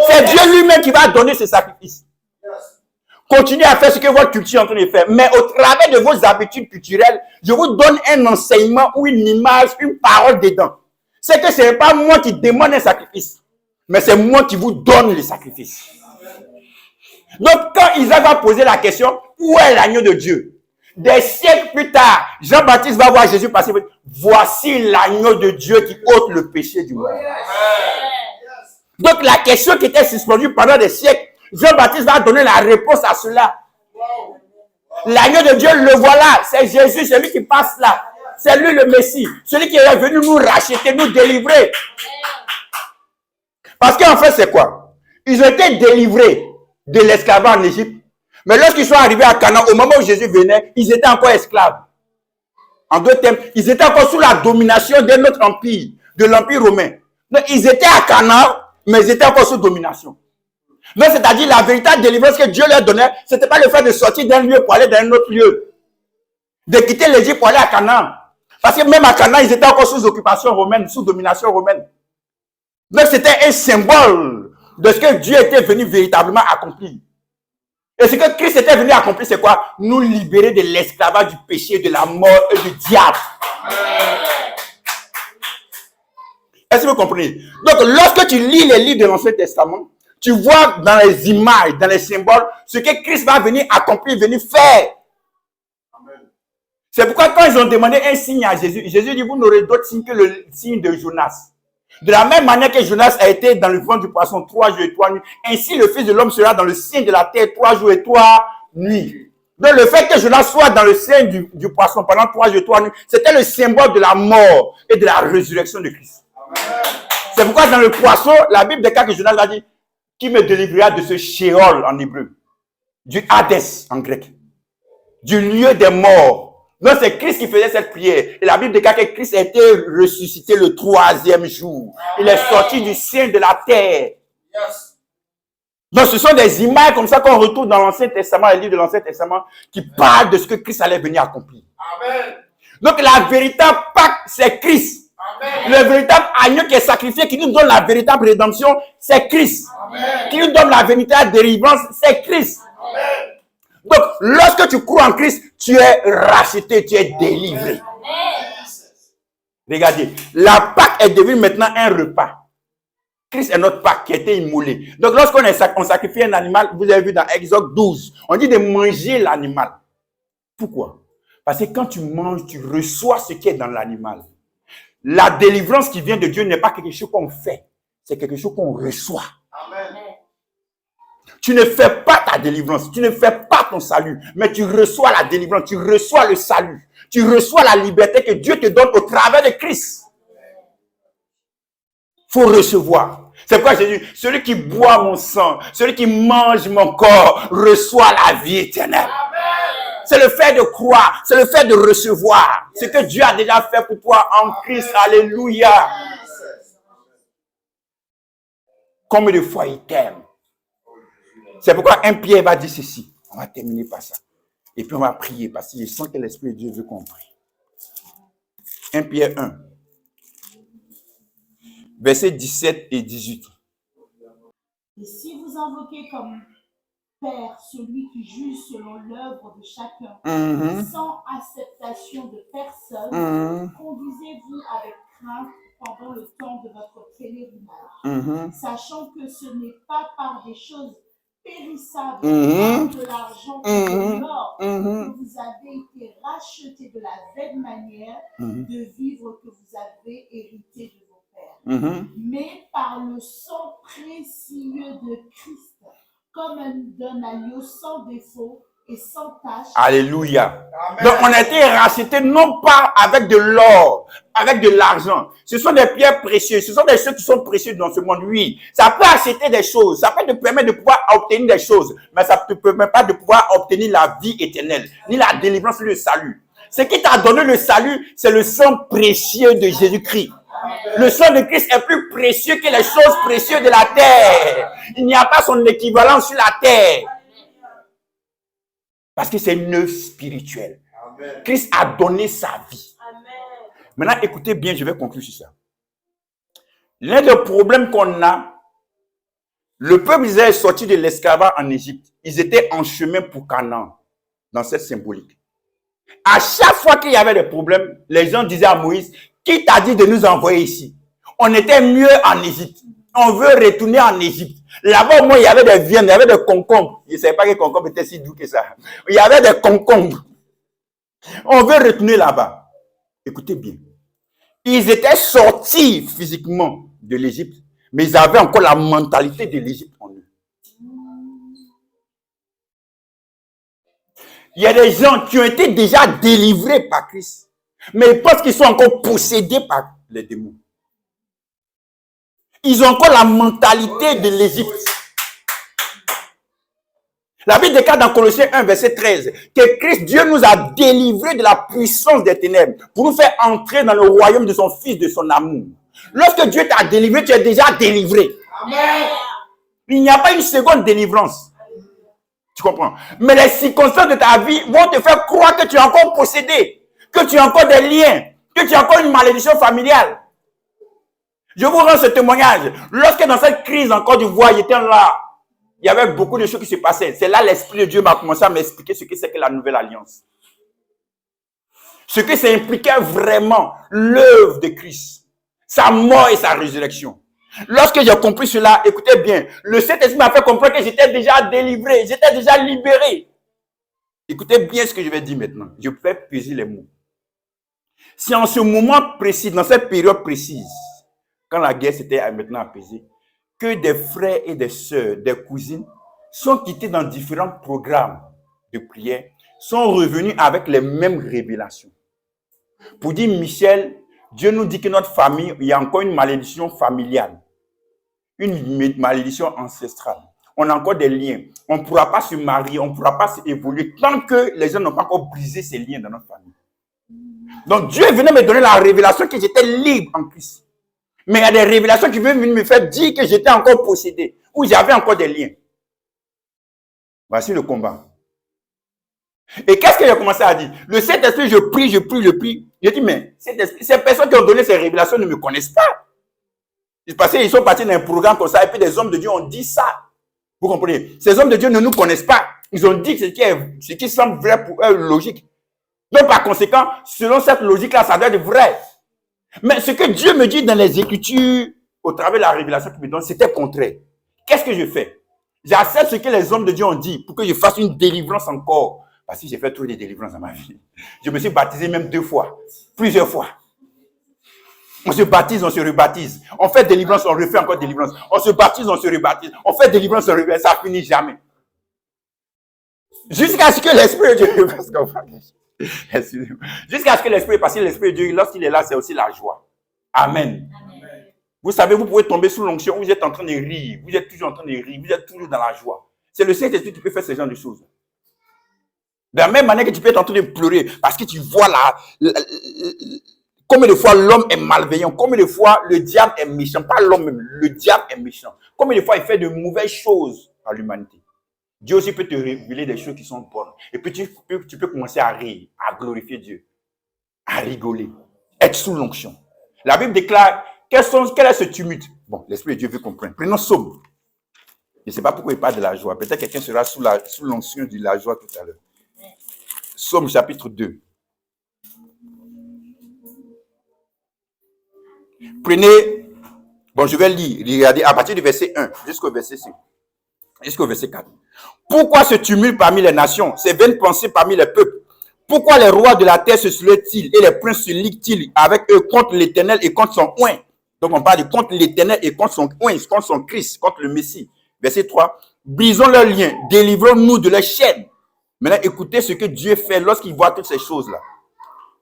C'est Dieu lui-même qui va donner ce sacrifice. Continuez à faire ce que votre culture est en train de faire. Mais au travers de vos habitudes culturelles, je vous donne un enseignement ou une image, une parole dedans. C'est que ce n'est pas moi qui demande un sacrifice, mais c'est moi qui vous donne le sacrifice. Donc, quand Isaac va poser la question, où est l'agneau de Dieu? Des siècles plus tard, Jean-Baptiste va voir Jésus passer. Voici l'agneau de Dieu qui ôte le péché du monde. Donc, la question qui était suspendue pendant des siècles, Jean-Baptiste va donner la réponse à cela. L'agneau de Dieu, le voilà. C'est Jésus, c'est lui qui passe là. C'est lui le Messie. Celui qui est venu nous racheter, nous délivrer. Parce qu'en fait, c'est quoi? Ils ont été délivrés de l'esclavage en Égypte. Mais lorsqu'ils sont arrivés à Canaan, au moment où Jésus venait, ils étaient encore esclaves. En deux termes, ils étaient encore sous la domination d'un autre empire, de l'empire romain. Donc, ils étaient à Canaan, mais ils étaient encore sous domination. Donc, c'est-à-dire la véritable délivrance que Dieu leur donnait, ce n'était pas le fait de sortir d'un lieu pour aller dans un autre lieu. De quitter l'Égypte pour aller à Canaan. Parce que même à Canaan, ils étaient encore sous occupation romaine, sous domination romaine. Donc, c'était un symbole de ce que Dieu était venu véritablement accomplir. Et ce que Christ était venu accomplir, c'est quoi? Nous libérer de l'esclavage, du péché, de la mort et du diable. Est-ce que vous comprenez? Donc, lorsque tu lis les livres de l'Ancien Testament, tu vois dans les images, dans les symboles, ce que Christ va venir accomplir, venir faire. C'est pourquoi quand ils ont demandé un signe à Jésus, Jésus dit, vous n'aurez d'autre signe que le signe de Jonas. De la même manière que Jonas a été dans le ventre du poisson 3 jours et 3 nuits, ainsi le Fils de l'homme sera dans le signe de la terre 3 jours et 3 nuits. Donc le fait que Jonas soit dans le sein du poisson pendant 3 jours et 3 nuits, c'était le symbole de la mort et de la résurrection de Christ. C'est pourquoi dans le poisson, la Bible déclare que Jonas a dit, qui me délivrera de ce Sheol en hébreu, du Hadès en grec, du lieu des morts. Donc c'est Christ qui faisait cette prière. Et la Bible déclare que Christ a été ressuscité le 3e jour. Il est sorti du sein de la terre. Donc ce sont des images comme ça qu'on retrouve dans l'Ancien Testament, les livres de l'Ancien Testament, qui parlent de ce que Christ allait venir accomplir. Amen. Donc la véritable Pâque, c'est Christ. Amen. Le véritable agneau qui est sacrifié, qui nous donne la véritable rédemption, c'est Christ. Amen. Qui nous donne la véritable délivrance, c'est Christ. Amen. Donc, lorsque tu crois en Christ, tu es racheté, tu es délivré. Amen. Regardez, la Pâque est devenue maintenant un repas. Christ est notre Pâque qui a été immolé. Donc, lorsqu'on sacrifie un animal, vous avez vu dans Exode 12, on dit de manger l'animal. Pourquoi? Parce que quand tu manges, tu reçois ce qui est dans l'animal. La délivrance qui vient de Dieu n'est pas quelque chose qu'on fait, c'est quelque chose qu'on reçoit. Amen. Tu ne fais pas ta délivrance, tu ne fais pas ton salut, mais tu reçois la délivrance, tu reçois le salut, tu reçois la liberté que Dieu te donne au travers de Christ. Il faut recevoir. C'est pourquoi Jésus dit, celui qui boit mon sang, celui qui mange mon corps, reçoit la vie éternelle. C'est le fait de croire, c'est le fait de recevoir ce que Dieu a déjà fait pour toi en Christ. Alléluia. Combien de fois il t'aime. C'est pourquoi un Pierre va dire ceci. On va terminer par ça. Et puis on va prier parce que je sens que l'Esprit de Dieu veut qu'on prie. 1 Pierre 1. Versets 17 et 18. Et si vous invoquez comme Père celui qui juge selon l'œuvre de chacun, sans acceptation de personne, conduisez-vous avec crainte pendant le temps de votre pèlerinage, sachant que ce n'est pas par des choses périssables, de l'argent et de l'or, que vous avez été rachetés de la vaine manière de vivre que vous avez hérité de vos pères, mais par le sang précieux de Christ, comme d'un agneau sans défaut et sans tache. Alléluia. Amen. Donc on a été rachetés non pas avec de l'or, avec de l'argent. Ce sont des pierres précieuses, ce sont des choses qui sont précieuses dans ce monde. Oui, ça peut acheter des choses, ça peut te permettre de pouvoir obtenir des choses, mais ça ne te permet pas de pouvoir obtenir la vie éternelle, ni la délivrance, ni le salut. Ce qui t'a donné le salut, c'est le sang précieux de Jésus-Christ. Le sang de Christ est plus précieux que les choses précieuses de la terre. Il n'y a pas son équivalent sur la terre. Parce que c'est une œuvre spirituelle. Amen. Christ a donné sa vie. Amen. Maintenant, écoutez bien, je vais conclure sur ça. L'un des problèmes qu'on a, le peuple Israël est sorti de l'esclavage en Égypte. Ils étaient en chemin pour Canaan, dans cette symbolique. À chaque fois qu'il y avait des problèmes, les gens disaient à Moïse, qui t'a dit de nous envoyer ici? On était mieux en Égypte. On veut retourner en Égypte. Là-bas, au moins, il y avait des viandes, il y avait des concombres. Je ne savais pas que les concombres étaient si doux que ça. Il y avait des concombres. On veut retourner là-bas. Écoutez bien. Ils étaient sortis physiquement de l'Égypte, mais ils avaient encore la mentalité de l'Égypte en eux. Il y a des gens qui ont été déjà délivrés par Christ. Mais ils pensent qu'ils sont encore possédés par les démons. Ils ont encore la mentalité de l'Égypte. La Bible déclare dans Colossiens 1, verset 13, que Christ, Dieu nous a délivrés de la puissance des ténèbres pour nous faire entrer dans le royaume de son Fils, de son amour. Lorsque Dieu t'a délivré, tu es déjà délivré. Amen. Il n'y a pas une seconde délivrance. Tu comprends? Mais les circonstances de ta vie vont te faire croire que tu es encore possédé, que tu as encore des liens, que tu as encore une malédiction familiale. Je vous rends ce témoignage. Lorsque dans cette crise encore du voile, j'étais là, il y avait beaucoup de choses qui se passaient. C'est là l'Esprit de Dieu m'a commencé à m'expliquer ce que c'est que la nouvelle alliance. Ce que ça impliquait vraiment l'œuvre de Christ, sa mort et sa résurrection. Lorsque j'ai compris cela, écoutez bien, le Saint-Esprit m'a fait comprendre que j'étais déjà délivré, j'étais déjà libéré. Écoutez bien ce que je vais dire maintenant. Je peux peser les mots. Si en ce moment précis, dans cette période précise, quand la guerre s'était maintenant apaisée, que des frères et des sœurs, des cousines, sont quittés dans différents programmes de prière, sont revenus avec les mêmes révélations. Pour dire, Michel, Dieu nous dit que notre famille, il y a encore une malédiction familiale, une malédiction ancestrale. On a encore des liens. On ne pourra pas se marier, on ne pourra pas évoluer tant que les gens n'ont pas encore brisé ces liens dans notre famille. Donc Dieu venait me donner la révélation que j'étais libre en Christ. Mais il y a des révélations qui viennent me faire dire que j'étais encore possédé, ou j'avais encore des liens. Voici le combat. Et qu'est-ce que j'ai commencé à dire? Le Saint-Esprit, je prie. Je dis, mais ces personnes qui ont donné ces révélations ne me connaissent pas. Parce qu'ils sont partis dans un programme comme ça, et puis des hommes de Dieu ont dit ça. Vous comprenez? Ces hommes de Dieu ne nous connaissent pas. Ils ont dit ce qui semble vrai pour eux, logique. Donc, par conséquent, selon cette logique-là, ça doit être vrai. Mais ce que Dieu me dit dans les Écritures, au travers de la révélation qu'il me donne, c'était contraire. Qu'est-ce que je fais? J'accepte ce que les hommes de Dieu ont dit pour que je fasse une délivrance encore. Parce que j'ai fait trop de délivrances dans ma vie. Je me suis baptisé même 2 fois, plusieurs fois. On se baptise, on se rebaptise. On fait délivrance, on refait encore délivrance. On se baptise, on se rebaptise. On fait délivrance, on refait. Ça finit jamais. Jusqu'à ce que l'Esprit de Dieu... Jusqu'à ce que l'Esprit, parce que l'Esprit de Dieu, lorsqu'il est là, c'est aussi la joie. Amen. Amen. Vous savez, vous pouvez tomber sous l'onction, vous êtes en train de rire, vous êtes toujours en train de rire, vous êtes toujours dans la joie. C'est le Saint-Esprit qui peut faire ce genre de choses. De la même manière que tu peux être en train de pleurer, parce que tu vois combien de fois l'homme est malveillant, combien de fois le diable est méchant, pas l'homme même, le diable est méchant. Combien de fois il fait de mauvaises choses à l'humanité. Dieu aussi peut te révéler des choses qui sont bonnes. Et puis tu peux commencer à rire, à glorifier Dieu, à rigoler, être sous l'onction. La Bible déclare, quel est ce tumulte? Bon, l'Esprit de Dieu veut comprendre. Prenons Psaume. Je ne sais pas pourquoi il parle de la joie. Peut-être quelqu'un sera sous l'onction de la joie tout à l'heure. Psaume chapitre 2. Prenez, bon, je vais lire, regardez, à partir du verset 1 jusqu'au verset 5. Jusqu'au verset 4. Pourquoi ce tumulte parmi les nations, ces vaines pensées parmi les peuples? Pourquoi les rois de la terre se soulèvent-ils et les princes se liguent-ils avec eux contre l'Éternel et contre son oint? Donc on parle de contre l'Éternel et contre son oint, contre son Christ, contre le Messie. Verset 3. Brisons leurs liens, délivrons-nous de leurs chaînes. Maintenant, écoutez ce que Dieu fait lorsqu'il voit toutes ces choses-là.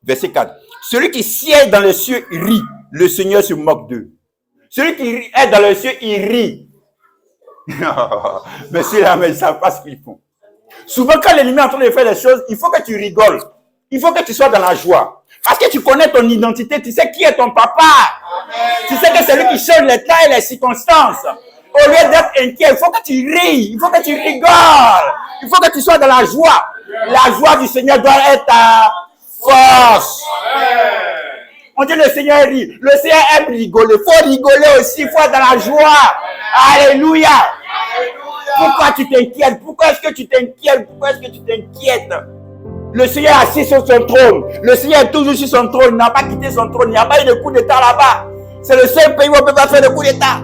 Verset 4. Celui qui siège dans les cieux rit, le Seigneur se moque d'eux. Celui qui est dans les cieux, il rit. Mais ceux-là, ils ne savent pas ce qu'ils font. Souvent, quand l'ennemi est en train de faire des choses, il faut que tu rigoles. Il faut que tu sois dans la joie. Parce que tu connais ton identité, tu sais qui est ton papa. Amen. Tu sais que c'est lui qui change les temps et les circonstances. Au lieu d'être inquiet, il faut que tu ris, il faut que tu rigoles. Il faut que tu sois dans la joie. La joie du Seigneur doit être ta force. Amen. On dit le Seigneur rit. Le Seigneur aime rigoler. Il faut rigoler aussi, il faut être dans la joie. Alléluia. Pourquoi tu t'inquiètes? Pourquoi est-ce que tu t'inquiètes? Pourquoi est-ce que tu t'inquiètes? Le Seigneur est assis sur son trône. Le Seigneur est toujours sur son trône. Il n'a pas quitté son trône. Il n'y a pas eu de coup d'état là-bas. C'est le seul pays où on ne peut pas faire de coup d'état.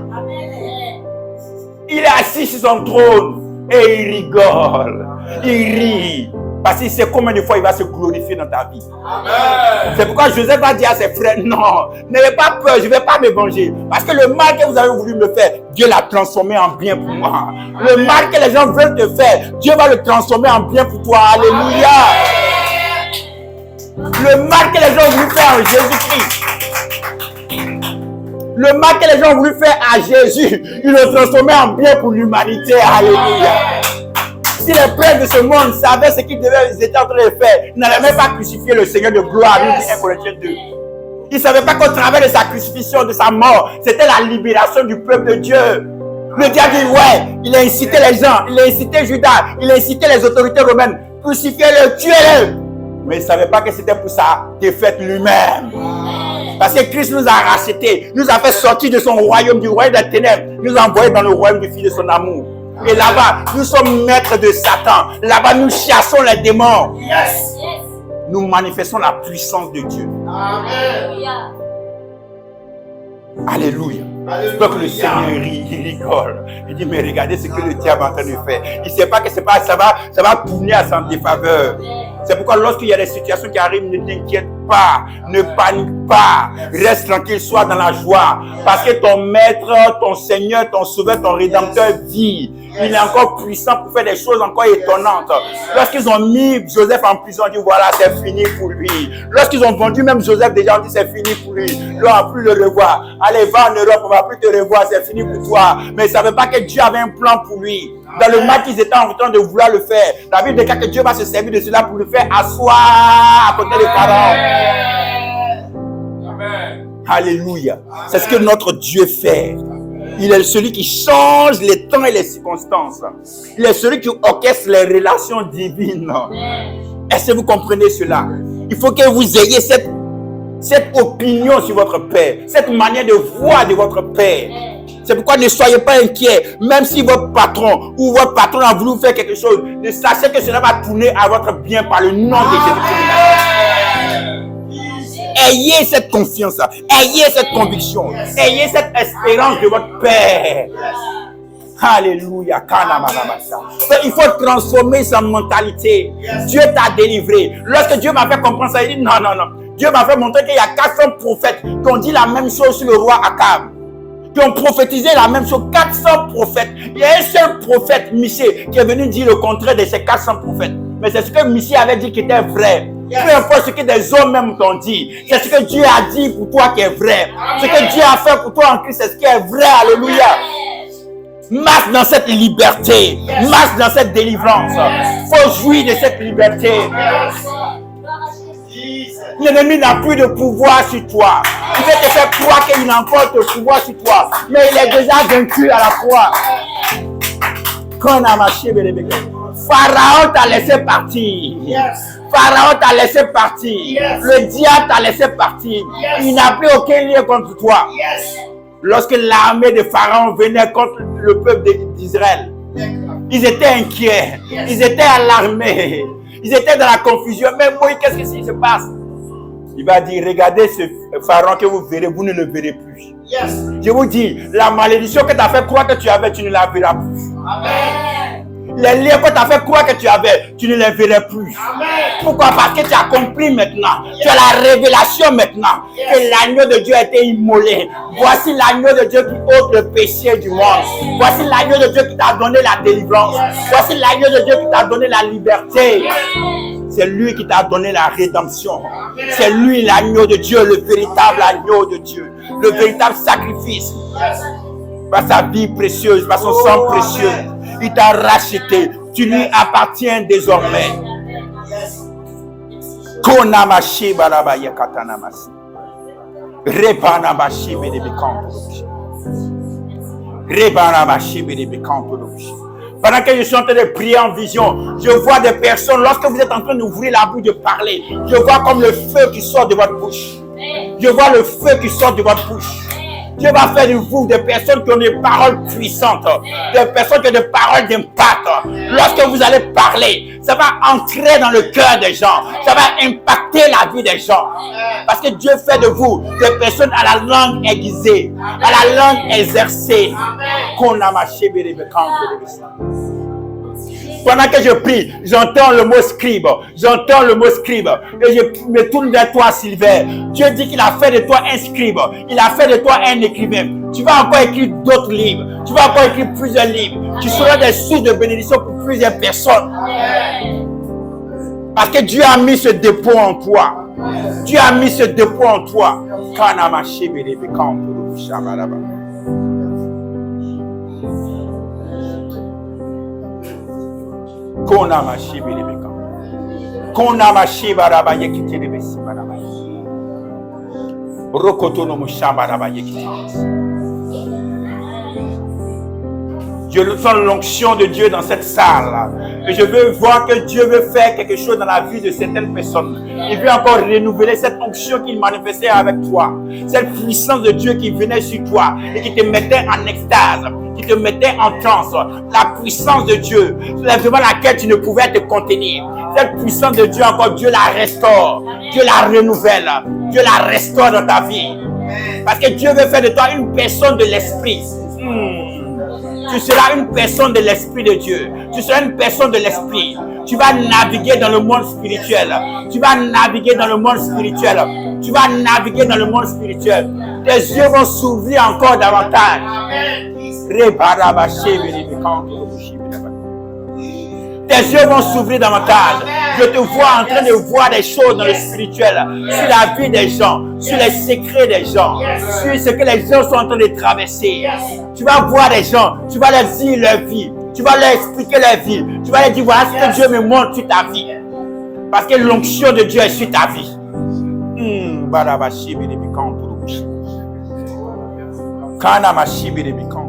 Il est assis sur son trône et il rigole. Il rit. Parce qu'il sait combien de fois il va se glorifier dans ta vie. Amen. C'est pourquoi Joseph va dire à ses frères, non, n'ayez pas peur, je ne vais pas me venger. Parce que le mal que vous avez voulu me faire, Dieu l'a transformé en bien pour moi. Le mal que les gens veulent te faire, Dieu va le transformer en bien pour toi. Alléluia. Le mal que les gens ont voulu faire en Jésus-Christ. Le mal que les gens ont voulu faire à Jésus, ils le transformaient en bien pour l'humanité. Alléluia. Si les princes de ce monde savaient ce qu'ils étaient en train de faire, ils n'allaient même pas crucifier le Seigneur de gloire, nous dit 1 Corinthiens 2. Ils ne savaient pas qu'au travers de sa crucifixion, de sa mort, c'était la libération du peuple de Dieu. Le diable dit, ouais, il a incité les gens, il a incité Judas, il a incité les autorités romaines. Crucifiez-le, tuez-le. Mais il ne savait pas que c'était pour sa défaite lui-même. Parce que Christ nous a rachetés, nous a fait sortir de son royaume, du royaume des ténèbres, nous a envoyés dans le royaume du Fils de son amour. Et là-bas, nous sommes maîtres de Satan. Là-bas, nous chassons les démons. Yes. Nous manifestons la puissance de Dieu. Amen. Alléluia. Donc le Seigneur rit, il rigole. Il dit, mais regardez ce que le diable est en train de faire. Il ne sait pas que c'est pas, ça va tourner à sa défaveur. C'est pourquoi lorsqu'il y a des situations qui arrivent, ne t'inquiète pas, ne panique pas, reste tranquille, sois dans la joie. Parce que ton maître, ton Seigneur, ton sauveur, ton rédempteur vit. Il est encore puissant pour faire des choses encore étonnantes. Lorsqu'ils ont mis Joseph en prison, on dit voilà, c'est fini pour lui. Lorsqu'ils ont vendu même Joseph, déjà on dit c'est fini pour lui. On ne va plus le revoir. Allez, va en Europe, on ne va plus te revoir, c'est fini pour toi. Mais ils ne savaient pas que Dieu avait un plan pour lui. Dans le mal qu'ils étaient en train de vouloir le faire, la Bible déclare que Dieu va se servir de cela pour le faire asseoir à côté des parents. Alléluia. C'est ce que notre Dieu fait. Il est celui qui change les temps et les circonstances. Il est celui qui orchestre les relations divines. Est-ce que vous comprenez cela? Il faut que vous ayez cette opinion sur votre Père, cette manière de voir de votre Père. C'est pourquoi ne soyez pas inquiets. Même si votre patron ou votre patron a voulu faire quelque chose, ne sachez que cela va tourner à votre bien par le nom de Jésus-Christ. Ayez cette confiance, ayez cette conviction, ayez cette espérance de votre Père. Alléluia. Il faut transformer sa mentalité. Dieu t'a délivré. Lorsque Dieu m'a fait comprendre ça, il dit non. Dieu m'a fait montrer qu'il y a 400 prophètes qui ont dit la même chose sur le roi Akab. Qui ont prophétisé la même chose. 400 prophètes. Il y a un seul prophète, Michée, qui est venu dire le contraire de ces 400 prophètes. Mais c'est ce que Michée avait dit qui était vrai. Peu importe ce que des hommes même t'ont dit, c'est ce que Dieu a dit pour toi qui est vrai. Ce que Dieu a fait pour toi en Christ, c'est ce qui est vrai. Alléluia. Marche dans cette liberté. Marche dans cette délivrance. Faut jouir de cette liberté. L'ennemi n'a plus de pouvoir sur toi. Il veut te faire croire qu'il n'a encore de pouvoir sur toi. Mais il est déjà vaincu à la croix. Pharaon t'a laissé partir. Pharaon t'a laissé partir. Le diable t'a laissé partir. Il n'a plus aucun lien contre toi. Lorsque l'armée de Pharaon venait contre le peuple d'Israël, ils étaient inquiets. Ils étaient alarmés. Ils étaient dans la confusion. Mais moi, qu'est-ce qui se passe? Il va dire, regardez ce pharaon que vous verrez, vous ne le verrez plus. Je vous dis, la malédiction que tu as fait croire que tu avais, tu ne la verras plus. Amen. Les liens que tu as fait croire que tu avais, tu ne les verras plus. Amen. Pourquoi? Parce que tu as compris maintenant. Tu as la révélation maintenant que l'agneau de Dieu a été immolé. Voici l'agneau de Dieu qui ôte le péché du monde. Voici l'agneau de Dieu qui t'a donné la délivrance. Voici l'agneau de Dieu qui t'a donné la liberté. C'est lui qui t'a donné la rédemption. C'est lui l'agneau de Dieu, le véritable agneau de Dieu. Le véritable sacrifice. Par sa vie précieuse, par son sang précieux. Il t'a racheté. Tu lui appartiens désormais. Konamashi barabaya katanamasi. Rebanamashi bedebekantoshi. Rebanamashi bedebekantoshi. Pendant que je suis en train de prier en vision, je vois des personnes, lorsque vous êtes en train d'ouvrir la bouche de parler, je vois comme le feu qui sort de votre bouche. Je vois le feu qui sort de votre bouche. Dieu va faire de vous des personnes qui ont des paroles puissantes, des personnes qui ont des paroles d'impact. Lorsque vous allez parler, ça va entrer dans le cœur des gens, ça va impacter la vie des gens. Parce que Dieu fait de vous des personnes à la langue aiguisée, à la langue exercée. Pendant que je prie, j'entends le mot scribe. J'entends le mot scribe. Et je me tourne vers toi, Sylvain. Dieu dit qu'il a fait de toi un scribe. Il a fait de toi un écrivain. Tu vas encore écrire d'autres livres. Tu vas encore écrire plusieurs livres. Tu seras des sources de bénédiction pour plusieurs personnes. Parce que Dieu a mis ce dépôt en toi. Dieu a mis ce dépôt en toi. Kanamashi Berebe Kantoro Shabaraba. Konamashi Berebe Kantoro. Konamashi Baraba Yekiterebe Sibaraba. Rokotono Mushabaraba Yekiterebe. Je sens l'onction de Dieu dans cette salle. Et je veux voir que Dieu veut faire quelque chose dans la vie de certaines personnes. Il veut encore renouveler cette onction qu'il manifestait avec toi. Cette puissance de Dieu qui venait sur toi et qui te mettait en extase, qui te mettait en transe. La puissance de Dieu, devant laquelle tu ne pouvais te contenir. Cette puissance de Dieu encore, Dieu la restaure. Dieu la renouvelle. Dieu la restaure dans ta vie. Parce que Dieu veut faire de toi une personne de l'esprit. Tu seras une personne de l'Esprit de Dieu. Tu seras une personne de l'Esprit. Tu vas naviguer dans le monde spirituel. Tu vas naviguer dans le monde spirituel. Tu vas naviguer dans le monde spirituel. Tes yeux vont s'ouvrir encore davantage. Tes yeux vont s'ouvrir davantage. Je te vois en train de voir des choses dans le spirituel, sur la vie des gens, sur les secrets des gens, sur ce que les gens sont en train de traverser. Tu vas voir des gens, tu vas leur dire leur vie, tu vas leur expliquer leur vie, tu vas leur dire voilà ce que Dieu me montre sur ta vie. Parce que l'onction de Dieu est sur ta vie. Kanamashi Biribikan.